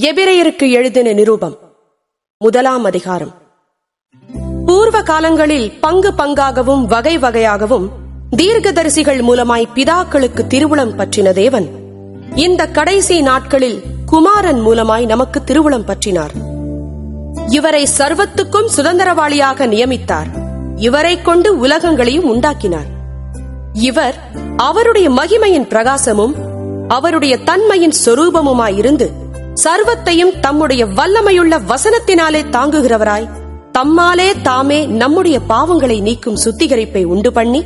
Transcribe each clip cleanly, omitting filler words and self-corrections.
எபிரெயருக்கு எழுதின நிருபம் 1ஆம் அதிகாரம். பூர்வ காலங்களில் பங்கு பங்காகவும் வகை வகையாகவும் தீர்க்கதரிசிகள் மூலமாய் பிதாக்களுக்கு திருவுளம் பற்றின தேவன் இந்த கடைசி நாட்களில் குமாரன் மூலமாய் நமக்கு திருவுளம் பற்றினார். இவரை சர்வத்துக்கும் சுதந்திரவாளியாக நியமித்தார். இவரை கொண்டு உலகங்களையும் உண்டாக்கினார். இவர் அவருடைய மகிமையின் பிரகாசமும் அவருடைய தன்மையின் சொரூபமுமாயிருந்து சர்வத்தையும் தம்முடைய வல்லமையுள்ள வசனத்தினாலே தாங்குகிறவராய் தம்மாலே தாமே நம்முடைய பாவங்களை நீக்கும் சுத்திகரிப்பை உண்டு பண்ணி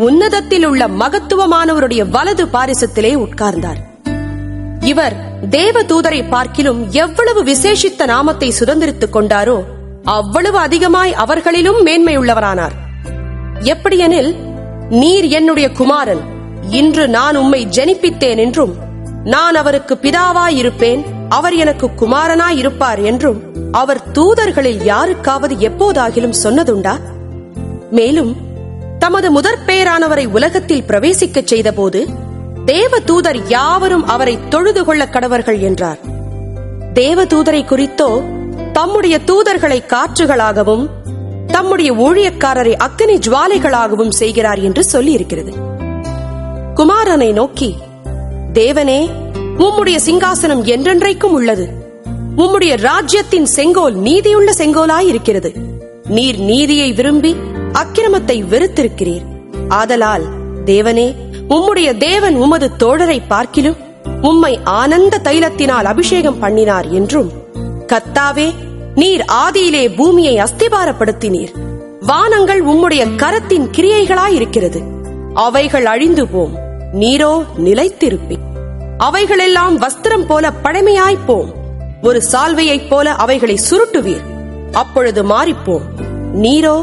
உன்னதத்தில் உள்ள மகத்துவமானவருடைய வலது பாரிசத்திலே உட்கார்ந்தார். இவர் தேவ தூதரை பார்க்கிலும் எவ்வளவு விசேஷித்த நாமத்தை சுதந்திரித்துக் கொண்டாரோ அவ்வளவு அதிகமாய் அவர்களிலும் மேன்மையுள்ளவரானார். எப்படியெனில், நீர் என்னுடைய குமாரன், இன்று நான் உம்மை ஜனிப்பித்தேன் என்றும், நான் அவருக்கு பிதாவாயிருப்பேன், அவர் எனக்கு குமாரனாயிருப்பார் என்றும் அவர் தூதர்களில் யாருக்காவது எப்போதாகிலும் சொன்னதுண்டா? மேலும் தமது முதற்பேரானவரை உலகத்தில் பிரவேசிக்கச் செய்தபோது தேவ தூதர் யாவரும் அவரை தொழுது கொள்ள கடவர்கள் என்றார். தேவ தூதரை குறித்தோ தம்முடைய தூதர்களை காற்றுகளாகவும் தம்முடைய ஊழியக்காரரை அக்கினி ஜுவாலைகளாகவும் செய்கிறார் என்று சொல்லியிருக்கிறது. குமாரனை நோக்கி, தேவனே, உம்முடைய சிங்காசனம் என்றென்றைக்கும் உள்ளது. உம்முடைய ராஜ்யத்தின் செங்கோல் நீதியுள்ள செங்கோலாயிருக்கிறது. நீர் நீதியை விரும்பி அக்கிரமத்தை வெறுத்திருக்கிறீர். ஆதலால் தேவனே, உம்முடைய தேவன் உமது தோழரை பார்க்கிலும் உம்மை ஆனந்த தைலத்தினால் அபிஷேகம் பண்ணினார் என்றும், கர்த்தாவே, நீர் ஆதியிலே பூமியை அஸ்திபாரப்படுத்தினீர். வானங்கள் உம்முடைய கரத்தின் கிரியைகளாயிருக்கிறது. அவைகள் அழிந்து போம், நீரோ நிலைத்திருப்பீர். அவைகளெல்லாம் வஸ்திரம் போல பழமையாய்ப்போம். ஒரு சால்வையைப் போல அவைகளை சுருட்டுவீர், அப்பொழுது மாறிப்போம். நீரோ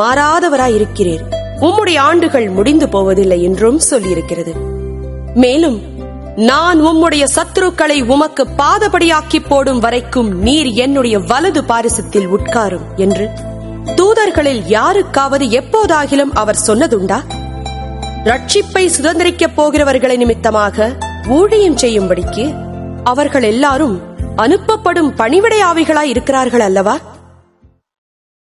மாறாதவராயிருக்கிறீர். உம்முடைய ஆண்டுகள் முடிந்து போவதில்லை என்றும் சொல்லியிருக்கிறது. மேலும், நான் உம்முடைய சத்துருக்களை உமக்கு பாதபடியாக்கி போடும் வரைக்கும் நீர் என்னுடைய வலது பாரிசத்தில் உட்காரும் என்று தூதர்களில் யாருக்காவது எப்போதாகிலும் அவர் சொன்னதுண்டா? ரட்சிப்பை சுதந்திரிக்கப் போகிறவர்களை நிமித்தமாக ஊழியம் செய்யும்படிக்கு அவர்கள் எல்லாரும் அனுப்பப்படும் பணிவிடை ஆவிகளாய் இருக்கிறார்கள் அல்லவா?